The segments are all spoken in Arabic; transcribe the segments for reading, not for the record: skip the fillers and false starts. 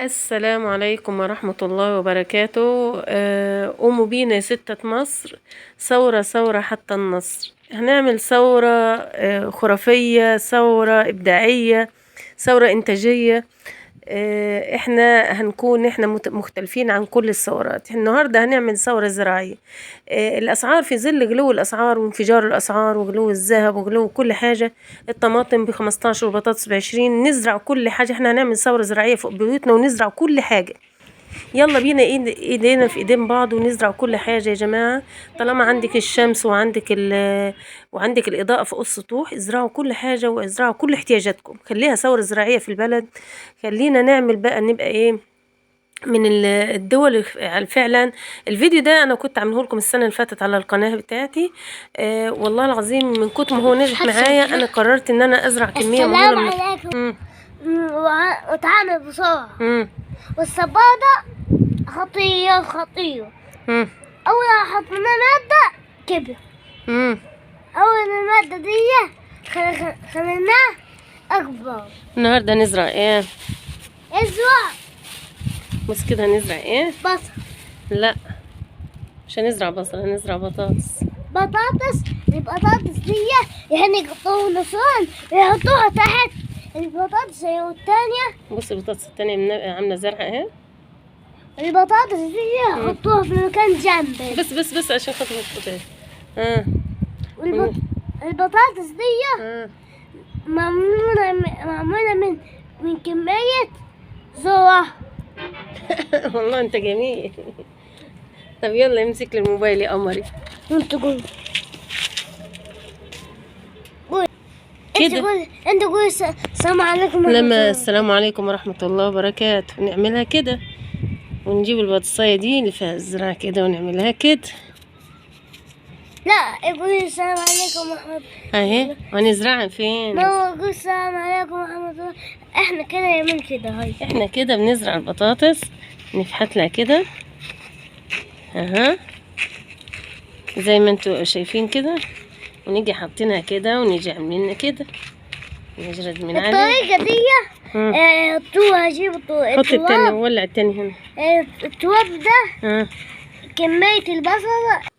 السلام عليكم ورحمة الله وبركاته. قوموا بينا يا ستة مصر، ثورة ثورة حتى النصر. هنعمل ثورة خرافية، ثورة إبداعية، ثورة إنتاجية. احنا هنكون مختلفين عن كل الثورات. النهاردة هنعمل ثورة زراعية. الأسعار في ظل غلو الأسعار وانفجار الأسعار وغلو الذهب وغلو كل حاجة. الطماطم ب15 والبطاطس ب20. نزرع كل حاجة. احنا هنعمل ثورة زراعية فوق بيوتنا ونزرع كل حاجة. يلا بينا ايدينا في ايدين بعض ونزرع كل حاجة يا جماعة. طالما عندك الشمس وعندك الإضاءة فوق السطوح، ازرعوا كل حاجة وازرعوا كل احتياجاتكم. خليها ثورة زراعية في البلد. خلينا نعمل بقى، نبقى ايه من الدول فعلا. الفيديو ده انا كنت عامله لكم السنه اللي فاتت على القناه بتاعتي. والله العظيم من كتر ما هو نجح معايا انا قررت ان انا ازرع كميه مهوله من عليكم. وتعامل بسرعه. والسباده خطيه. اول ما حطينا ماده كبر. اول الماده دي خليناه اكبر. النهارده نزرع ايه؟ ازرع بس كده هنزرع ايه؟ بصل. لا، مش هنزرع بصل، هنزرع بطاطس. البطاطس دي يعني يقطعوها نصين ويحطوها تحت البطاطس والتانية. بص البطاطس التانية عاملة زرعة اهي. البطاطس دي يحطوها في مكان جنبي. بس عشان خاطر البطاطس. البطاطس دي معمولة من كمية ذرة. والله انت جميل. طب يلا امسك لي الموبايل يا قمري. وانت قول كده. انت قول السلام عليكم. لما السلام عليكم ورحمة الله وبركاته. نعملها كده ونجيب البطاطساية دي اللي فيها الزرع كده ونعملها كده. لا، يقول السلام عليكم ورحمة الله. اهي ونزرعها فين؟ ما يقول السلام عليكم ورحمة الله. احنا كده يعمل كده. هاي احنا كده بنزرع البطاطس، نفحت لها كده اها زي ما انتوا شايفين كده، ونيجي حاطينها كده ونيجي عاملينها كده، نجرد من عليها الطريقة دي. حطوها، جيبوا حط التاني، ولع التاني هنا. التواب ده كمية البصل.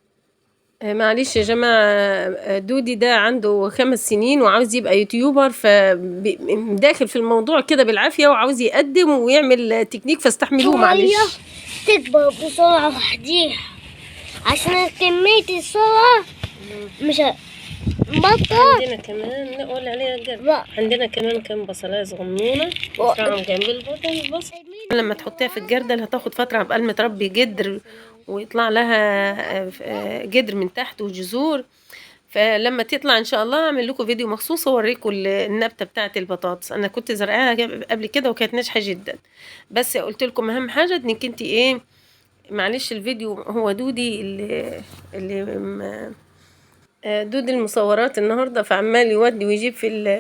معلش يا جماعة، دودي ده عنده 5 سنين وعاوز يبقى يوتيوبر، فداخل في الموضوع كده بالعافية وعاوز يقدم ويعمل تكنيك، فاستحملوه معلش. تكبر بسرعة وحديها عشان كمية السرعة مش بطل. عندنا كمان نقول عليها الجرد. عندنا كمان كام بصلاية صغنونة نقطعهم جنب البصل. لما تحطيها في الجردل هتاخد فترة عقبال ما تربي جدر ويطلع لها جدر من تحت وجذور. فلما تطلع ان شاء الله اعمل لكم فيديو مخصوص اوريكم النبته بتاعه البطاطس. انا كنت زرعاها قبل كده وكانت ناجحه جدا، بس قلت لكم اهم حاجه انك انت ايه، معلش الفيديو هو دودي اللي دودي المصورات النهارده، فعمال يودي ويجيب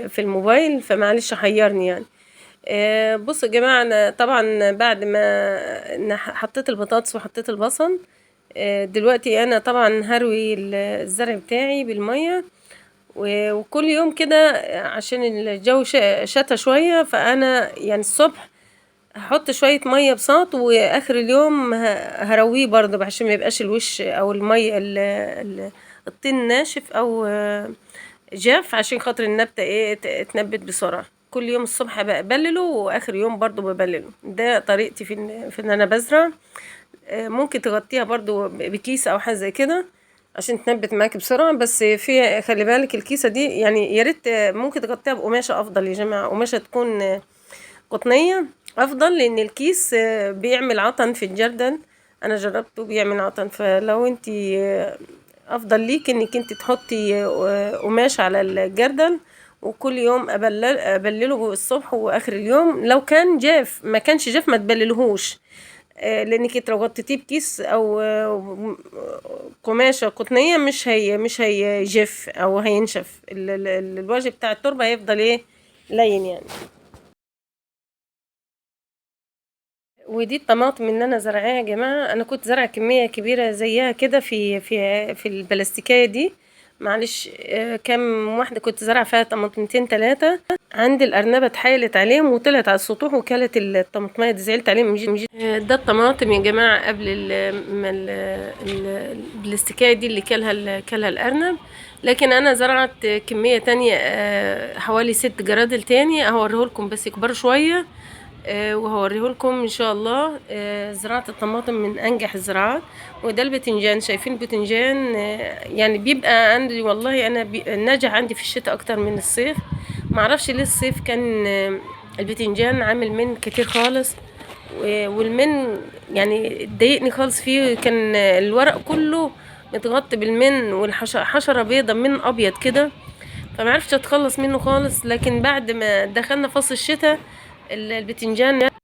في الموبايل، فمعلش حيرني يعني. بصوا يا جماعه، انا طبعا بعد ما حطيت البطاطس وحطيت البصل، دلوقتي انا طبعا هروي الزرع بتاعي بالميه، وكل يوم كده عشان الجو شتا شويه، فانا يعني الصبح هحط شويه ميه بساط، واخر اليوم هرويه برضه عشان ما يبقاش الوش او الميه الطين ناشف او جاف، عشان خاطر النبته ايه تنبت بسرعه. كل يوم الصبح ببلله واخر يوم برضو ببلله. ده طريقتي في ان انا بزرع. ممكن تغطيها برضو بكيسه او حاجه زي كده عشان تنبت معاكي بسرعه، بس في خلي بالك الكيسه دي يعني يا ريت ممكن تغطيها بقماشه افضل يا جماعه، قماشه تكون قطنيه افضل، لان الكيس بيعمل عطن في الجردل. انا جربته بيعمل عطن، فلو انتي افضل ليك انك انت تحطي قماش على الجردل، وكل يوم ابلله الصبح واخر اليوم. لو كان جاف، ما كانش جاف ما تبللهوش، لانك انت لو غطيتيه بكيس او قماشه قطنيه مش هي جاف او هينشف، الوجه بتاع التربه هيفضل ايه لين يعني. ودي الطماطم اللي انا زرعاها يا جماعه. انا كنت زرع كميه كبيره زيها كده في البلاستيكيه دي، معلش كام واحدة كنت زرع فيها طماطمتين 3. عندي الأرنبة اتحايلت عليهم وطلعت على السطوح وكلت الطماطمية دي، زعلت عليهم. ده الطماطم يا جماعة قبل الاستكاية دي اللي كلها الأرنب. لكن أنا زرعت كمية تانية حوالي 6 جرادل تاني، هوريهولكم بس يكبروا شوية وهوريهولكم ان شاء الله. زراعة الطماطم من انجح الزراعات. وده البتنجان، شايفين البتنجان يعني بيبقى عندي والله انا ناجح عندي في الشتاء اكتر من الصيف. معرفش ليه الصيف كان البتنجان عامل من كتير خالص، والمن يعني ضايقني خالص فيه. كان الورق كله متغطي بالمن والحشرة بيضة من ابيض كده، فمعرفتش اتخلص منه خالص. لكن بعد ما دخلنا فصل الشتاء البتنجان